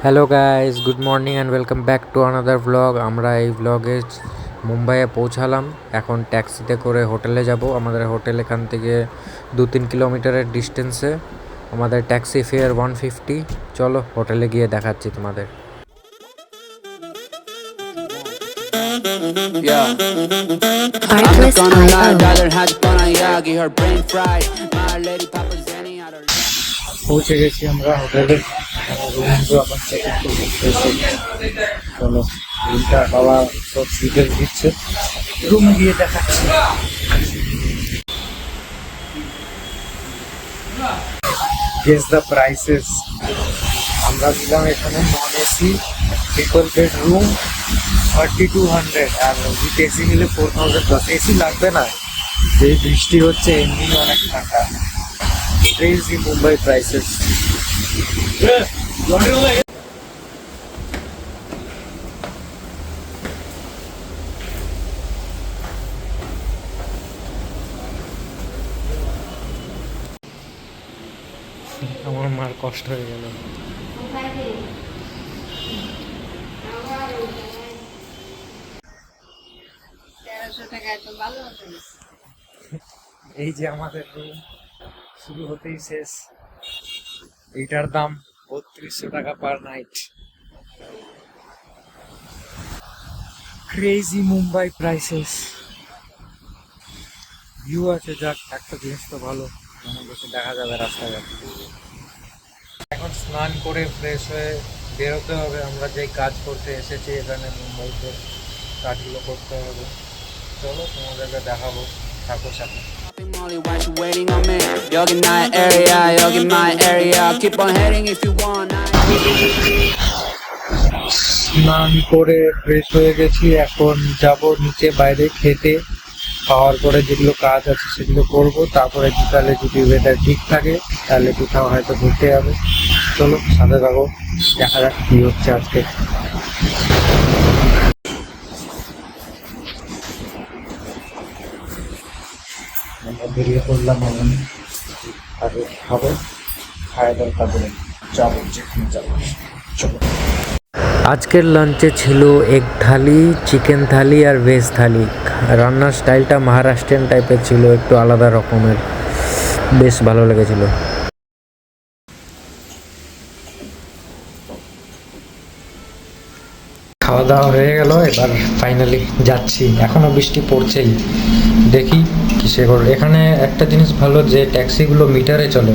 Hello guys, good morning and welcome back to another vlog. আমরা এই ভ্লগে মুম্বাইয়ে পৌঁছালাম। এখন ট্যাক্সিতে করে হোটেলে যাব। আমাদের হোটেল এখান থেকে 2-3 কিলোমিটারের ডিস্টেন্সে। আমাদের ট্যাক্সি ফেয়ার 150। চলো হোটেলে গিয়ে দেখাচ্ছি তোমাদের। পৌঁছে গেছি আমরা হোটেলে। চলো রুমটা বাবা সব ডিটেলস দিচ্ছে, রুমে গিয়ে দেখাচ্ছি। Guess the prices. আমরা দিলাম এখানে non AC triple bed room 3200, আর উইথ এসি নিলে 4000+। এসি লাগবে না, যেই বৃষ্টি হচ্ছে এমনি অনেক ঠান্ডা। Crazy Mumbai prices. আমার মার কষ্ট হয়ে গেল। এই যে আমাদের রুম শুরু হতেই শেষ। এইটার দাম 3200 টাকা per night. Crazy Mumbai prices. View আছে, যাক একটা জিনিস তো ভালো, মনে বসে দেখা যাবে রাস্তাঘাট। এখন স্নান করে ফ্রেশ হয়ে বেরোতে হবে। আমরা যেই কাজ করতে এসেছি এখানে মুম্বাইতে, কাজগুলো করতে হবে। চলো তোমাদেরকে দেখাবো, থাকো সাথে। স্নান করে ফ্রেশ হয়ে গেছি, এখন যাব নিচে বাইরে খেতে। খাওয়ার পরে যেগুলো কাজ আছে সেগুলো করব, তারপরে বিকালে যদি ওয়েদার ঠিক থাকে তাহলে কোথাও হয়তো ঘুরতে যাবে। চলো সাথে থাকো, দেখা যাক কি হচ্ছে আজকে। আমরা বেরিয়ে পড়লাম এখন, আর খাবো, খাওয়া দাওয়া তারপরে যাবো যেখানে যাবো। চলো। আজকের লাঞ্চে ছিল এগ থালি, চিকেন থালি আর ভেজ থালি। রান্নার স্টাইলটা মহারাষ্ট্রিয়ান টাইপের ছিল, একটু আলাদা রকমের, বেশ ভালো লেগেছিল। খাওয়া দাওয়া হয়ে গেল, এবার ফাইনালি যাচ্ছি। এখনো বৃষ্টি পড়ছেই, দেখি কিসে করে। এখানে একটা জিনিস ভালো যে ট্যাক্সিগুলো মিটারে চলে,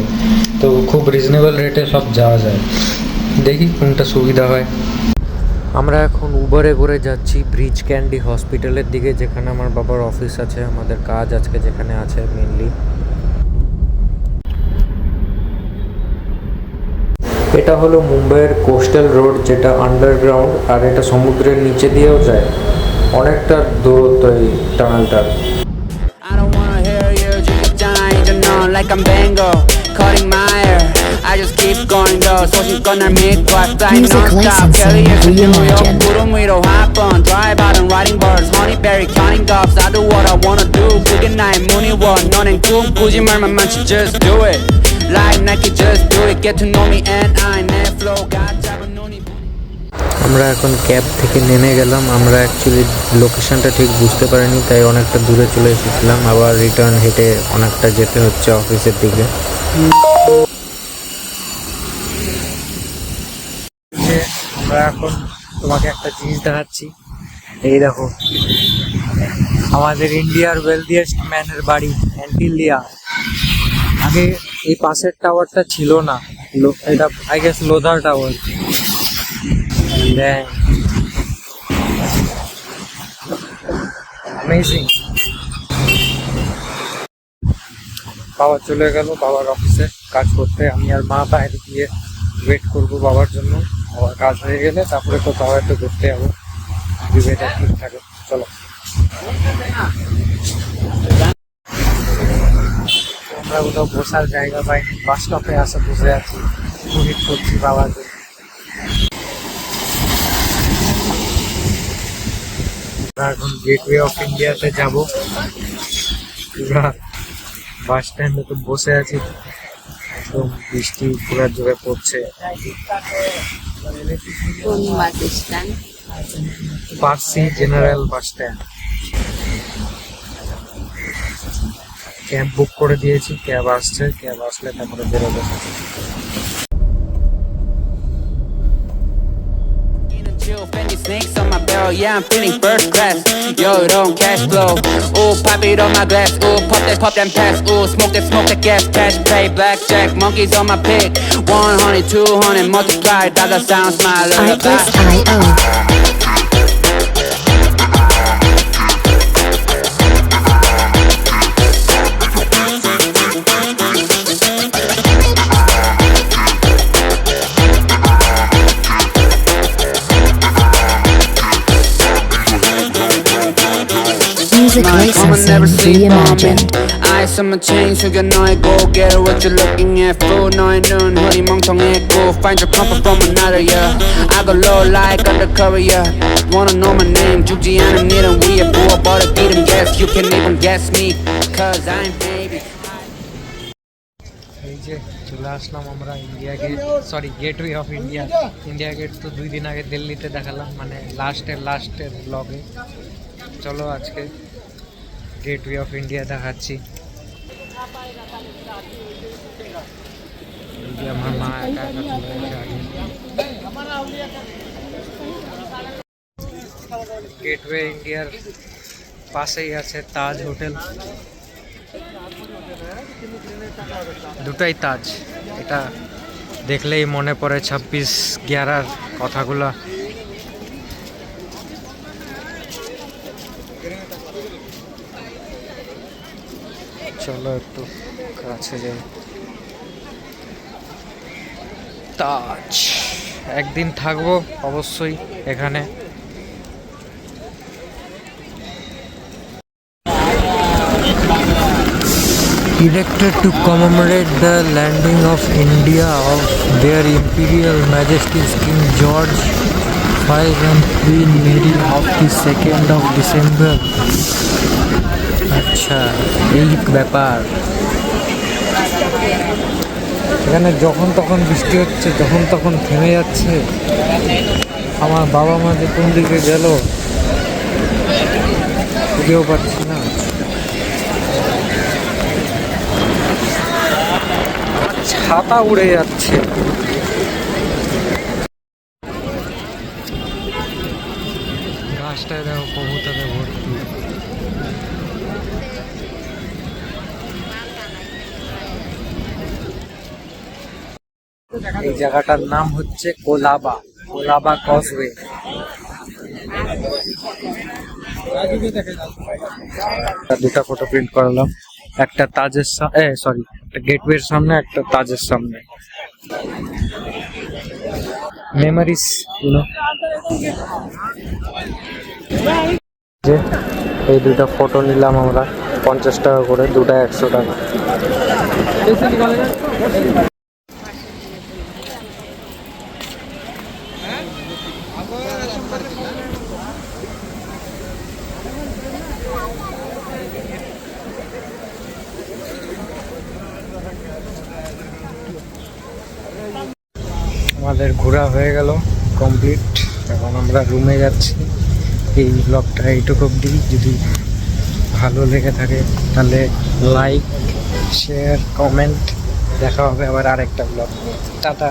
তো খুব রিজনেবল রেটে সব যাওয়া যায়। দেখি কোনটা সুবিধা হয়। আমরা এখন উবারে করে যাচ্ছি ব্রিজ ক্যান্ডি হসপিটালের দিকে, যেখানে আমার বাবার অফিস আছে, আমাদের কাজ আজকে যেখানে আছে মেনলি। এটা হলো মুম্বাইয়ের কোস্টাল রোড, যেটা আন্ডারগ্রাউন্ড, আর এটা সমুদ্রের নিচে দিয়েও যায়। অনেকটা দূরত্ব এই টানেলটা। I just keep going though, so she's gonna make what fly non-stop. Kelly is in New York, Purum, we don't hop on. Drive out and riding birds, honey berry, counting doves. I do what I wanna do, big and night, moony one. None and cool, Gucci, my man, just do it. Like Nike, just do it, get to know me and I never flow, got Jabononi. আমরা এখন cab থেকে নেমে গেলাম। আমরা actually লোকেশনটা ঠিক বুঝতে পারিনি, তাই অনেকটা দূরে চলে এসেছিলাম। আবার রিটার্ন হেঁটে অনেকটা যেতে হচ্ছে অফিসের দিকে। আমরা এখন তোমাকে একটা জিনিস দেখাচ্ছি, এই দেখো আমাদের ইন্ডিয়ার ওয়েলদিয়েস্ট ম্যানের বাড়ি অ্যান্টিলিয়া। আগে এই পাশের টাওয়ারটা ছিল না, এটা আই গেস লোধার টাওয়ার। অ্যামেজিং। বাবা চলে গেল বাবার অফিসে কাজ করতে, আমি আর মা বাইরে গিয়ে ওয়েট করবো বাবার জন্য। বাবার কাজ হয়ে গেলে তারপরে কোথাও একটু ঘুরতে যাবো, যদি এটা ঠিক থাকে। চলো। আমরা কোথাও বসার জায়গা পাইনি, বাস স্টপে আসে বসে আছি, ওয়েট করছি বাবাকে। আমরা এখন গেটওয়ে অফ ইন্ডিয়াতে যাবো। পুরা বাস স্ট্যান্ডে তো বসে আছি, একদম বৃষ্টি পুরা জোরে পড়ছে। কোন bus stand? Parsi general bus stand. Cab book করে দিয়েছি, ক্যাব আসছে, ক্যাব আসলে তারপরে বেরোবে। Fendi snakes on my barrel, yeah, I'm feeling first class. Yo, don't cash flow. Ooh, pop it on my glass. Ooh, pop that pass. Ooh, smoke that gas. Cash play, blackjack, monkeys on my pig. 100, 200, multiply, dollar sound, smile, Artlist.io. Music licensing reimagined. Eyes on my chain, so you know I go get it. What you looking at, fool? No, I know, hoodie, 멍청했고. Find your comfort from another, yeah. I go low like undercover, yeah. Wanna know my name, 죽지 않은 일은 위에 부어버려 기름 gas. You can even guess me, cause I'm baby. এই যে চলে আসলাম আমরা India Gate, sorry Gateway of India. India Gate তো 2 দিন আগে দিল্লিতে দেখালাম, মানে লাস্টের ব্লগে। চলো আজকে গেটওয়ে অফ ইন্ডিয়া দেখাচ্ছি। এই যে আমার মা একা একা চলে গেছে আগে। গেটওয়ে ইন্ডিয়ার পাশেই আছে তাজ হোটেল, দুটাই তাজ। এটা দেখলেই মনে পড়ে 26/11 কথাগুলো। চলো একটু কাছে যাই। তাজ একদিন থাকবো অবশ্যই এখানে। Erected to commemorate the landing of India of their Imperial Majesties King George V and Queen Mary of the 2nd of December. আচ্ছা, এই ব্যাপার। এখানে যখন তখন বৃষ্টি হচ্ছে, যখন তখন থেমে যাচ্ছে। আমার বাবা মা যে কোন দিকে গেল বুঝতেও পারছি না। ছাতা উড়ে যাচ্ছে। গাছটায় দেখো কবুতরে ভর্তি। এই জায়গাটার নাম হচ্ছে কোলাবা কজওয়ে। দুটা ফটো প্রিন্ট করালাম, একটা তাজের সরি একটা গেটওয়ের সামনে, একটা তাজের সামনে। মেমোরিজ যে এই দুটা ফটো নিলাম আমরা 50 টাকা করে, দুটা 100 টাকা। আমাদের ঘোরা হয়ে গেল কমপ্লিট। এখন আমরা রুমে যাচ্ছি। এই ব্লগটা এইটুকু অবধি। যদি ভালো লেগে থাকে তাহলে লাইক, শেয়ার, কমেন্ট। দেখা হবে আবার আরেকটা ব্লগ নিয়ে। টাটা।